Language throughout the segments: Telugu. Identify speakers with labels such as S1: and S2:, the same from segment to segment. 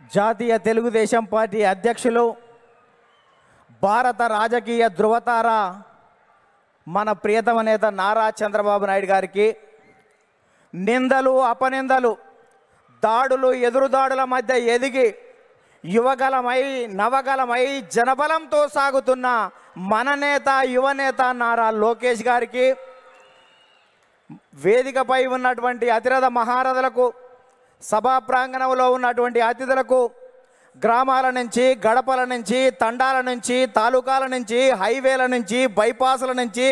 S1: జాతీయ తెలుగుదేశం పార్టీ అధ్యక్షులు, భారత రాజకీయ ధృవతార మన ప్రియతమ నేత నారా చంద్రబాబు నాయుడు గారికి నిందలు, అపనిందలు, దాడులు, ఎదురుదాడుల మధ్య ఎదిగి యువగలమై నవగలమై జనబలంతో సాగుతున్న మన నేత, యువనేత నారా లోకేష్ గారికి, వేదికపై ఉన్నటువంటి అతిరథ మహారథులకు, సభా ప్రాంగణంలో ఉన్నటువంటి అతిథులకు, గ్రామాల నుంచి, గడపల నుంచి, తండాల నుంచి, తాలూకాల నుంచి, హైవేల నుంచి, బైపాసుల నుంచి,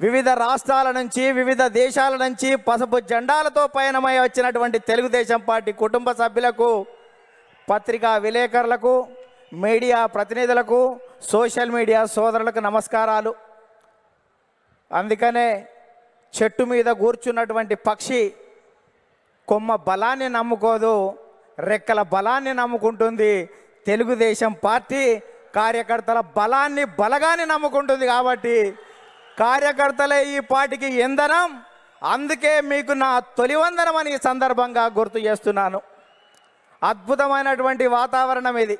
S1: వివిధ రాష్ట్రాల నుంచి, వివిధ దేశాల నుంచి పసుపు జెండాలతో పయనమై వచ్చినటువంటి తెలుగుదేశం పార్టీ కుటుంబ సభ్యులకు, పత్రికా విలేకరులకు, మీడియా ప్రతినిధులకు, సోషల్ మీడియా సోదరులకు నమస్కారాలు. అందుకనే చెట్టు మీద కూర్చున్నటువంటి పక్షి కొమ్మ బలాన్ని నమ్ముకోదు, రెక్కల బలాన్ని నమ్ముకుంటుంది. తెలుగుదేశం పార్టీ కార్యకర్తల బలాన్ని, బలగాన్ని నమ్ముకుంటుంది. కాబట్టి కార్యకర్తలే ఈ పార్టీకి ఇంధనం. అందుకే మీకు నా తొలివందనం అని ఈ సందర్భంగా గుర్తు చేస్తున్నాను. అద్భుతమైనటువంటి వాతావరణం ఇది.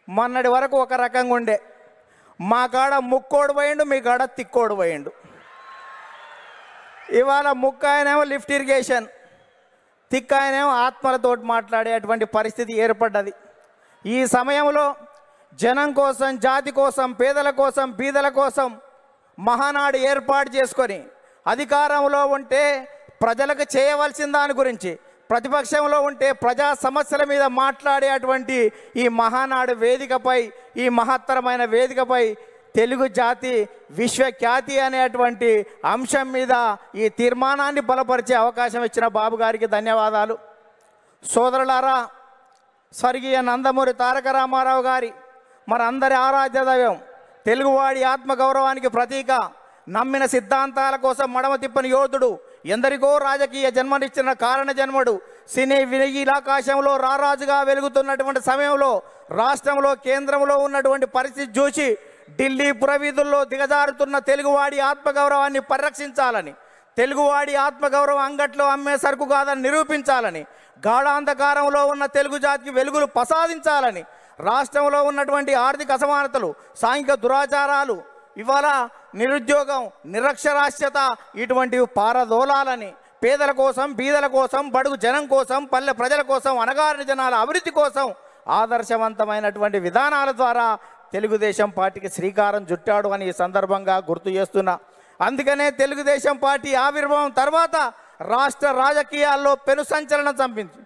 S1: మొన్నటి వరకు ఒక రకంగా ఉండే, మా కాడ ముక్కోడు పోయిండు, మీ కాడ తిక్కోడు పోయిండు. ఇవాళ ముక్కాయనేమో లిఫ్ట్ ఇరిగేషన్, తిక్కాయనేమో ఆత్మలతోటి మాట్లాడేటువంటి పరిస్థితి ఏర్పడ్డది. ఈ సమయంలో జనం కోసం, జాతి కోసం, పేదల కోసం, బీదల కోసం మహానాడు ఏర్పాటు చేసుకొని అధికారంలో ఉంటే ప్రజలకు చేయవలసిన దాని గురించి, ప్రతిపక్షంలో ఉంటే ప్రజా సమస్యల మీద మాట్లాడేటువంటి ఈ మహానాడు వేదికపై, ఈ మహత్తరమైన వేదికపై తెలుగు జాతి విశ్వఖ్యాతి అనేటువంటి అంశం మీద ఈ తీర్మానాన్ని బలపరిచే అవకాశం ఇచ్చిన బాబు గారికి ధన్యవాదాలు. సోదరులారా, స్వర్గీయ నందమూరి తారక రామారావు గారి మనందరి ఆరాధ్య దైవం, తెలుగువాడి ఆత్మగౌరవానికి ప్రతీక, నమ్మిన సిద్ధాంతాల కోసం మడమ తిప్పని యోధుడు, ఎందరికో రాజకీయ జన్మనిచ్చిన కారణ జన్మడు, సినీ వినీలాకాశంలో రారాజుగా వెలుగుతున్నటువంటి సమయంలో రాష్ట్రంలో, కేంద్రంలో ఉన్నటువంటి పరిస్థితి చూసి ఢిల్లీ పురవీధుల్లో దిగజారుతున్న తెలుగువాడి ఆత్మగౌరవాన్ని పరిరక్షించాలని, తెలుగువాడి ఆత్మగౌరవం అంగట్లో అమ్మే సరుకు కాదని నిరూపించాలని, గాఢాంధకారంలో ఉన్న తెలుగు జాతికి వెలుగులు ప్రసాదించాలని, రాష్ట్రంలో ఉన్నటువంటి ఆర్థిక అసమానతలు, సాంఘిక దురాచారాలు, ఇవాళ నిరుద్యోగం, నిరక్షరాస్యత ఇటువంటివి పారదోలాలని, పేదల కోసం, బీదల కోసం, బడుగు జనం కోసం, పల్లె ప్రజల కోసం, అణగారిన జనాల అభివృద్ధి కోసం ఆదర్శవంతమైనటువంటి విధానాల ద్వారా తెలుగుదేశం పార్టీకి శ్రీకారం చుట్టాడు అని ఈ సందర్భంగా గుర్తు చేస్తున్నా. అందుకనే తెలుగుదేశం పార్టీ ఆవిర్భావం తర్వాత రాష్ట్ర రాజకీయాల్లో పెను సంచలనం చంపింది.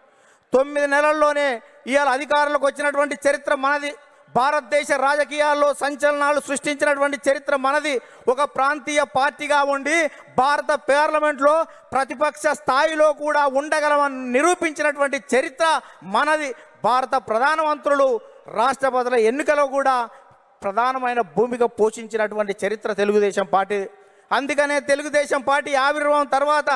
S1: 9 నెలల్లోనే ఇవాళ అధికారంలోకి వచ్చినటువంటి చరిత్ర మనది. భారతదేశ రాజకీయాల్లో సంచలనాలు సృష్టించినటువంటి చరిత్ర మనది. ఒక ప్రాంతీయ పార్టీగా ఉండి భారత పార్లమెంట్లో ప్రతిపక్ష స్థాయిలో కూడా ఉండగలమని నిరూపించినటువంటి చరిత్ర మనది. భారత ప్రధానమంత్రులు, రాష్ట్రపతుల ఎన్నికలో కూడా ప్రధానమైన భూమిక పోషించినటువంటి చరిత్ర తెలుగుదేశం పార్టీ. అందుకనే తెలుగుదేశం పార్టీ ఆవిర్భావం తర్వాత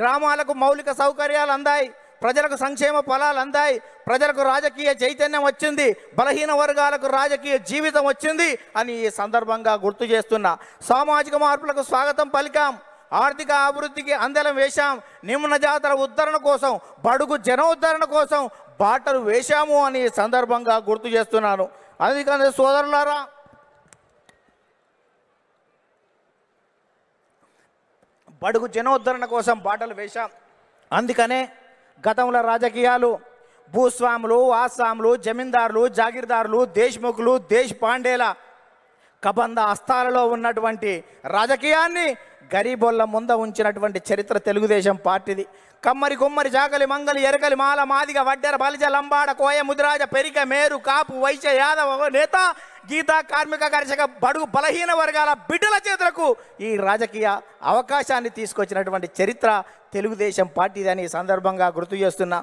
S1: గ్రామాలకు మౌలిక సౌకర్యాలు అందాయి, ప్రజలకు సంక్షేమ ఫలాలు అందాయి, ప్రజలకు రాజకీయ చైతన్యం వచ్చింది, బలహీన వర్గాలకు రాజకీయ జీవితం వచ్చింది అని ఈ సందర్భంగా గుర్తు చేస్తున్నా. సామాజిక మార్పులకు స్వాగతం పలికాం, ఆర్థిక అభివృద్ధికి అందలం వేశాం, నిమ్న జాతుల ఉద్ధరణ కోసం, బడుగు జనోద్ధరణ కోసం బాటలు వేశాము అని ఈ సందర్భంగా గుర్తు చేస్తున్నాను. అందుకని సోదరులారా, బడుగు జనోద్ధరణ కోసం బాటలు వేశాం. అందుకనే గతంలో రాజకీయాలు భూస్వాములు, ఆసాములు, జమీందారులు, జాగీర్దారులు, దేశ్ముఖులు, దేశ్ పాండేల కబంధ హస్తాలలో ఉన్నటువంటి రాజకీయాన్ని గరీబోళ్ళ ముంద ఉంచినటువంటి చరిత్ర తెలుగుదేశం పార్టీది. కమ్మరి, కుమ్మరి, జాగలి, మంగలి, ఎరకలి, మాల, మాదిగ, వడ్డెర, బలిజ, లంబాడ, కోయ, ముదిరాజ, పెరిక, మేరు, కాపు, వైశ్య, యాదవ, నేత, గీత, కార్మిక, కర్షక, బడుగు బలహీన వర్గాల బిడ్డల చేతులకు ఈ రాజకీయ అవకాశాన్ని తీసుకొచ్చినటువంటి చరిత్ర తెలుగుదేశం పార్టీదని ఈ సందర్భంగా గుర్తు చేస్తున్నా.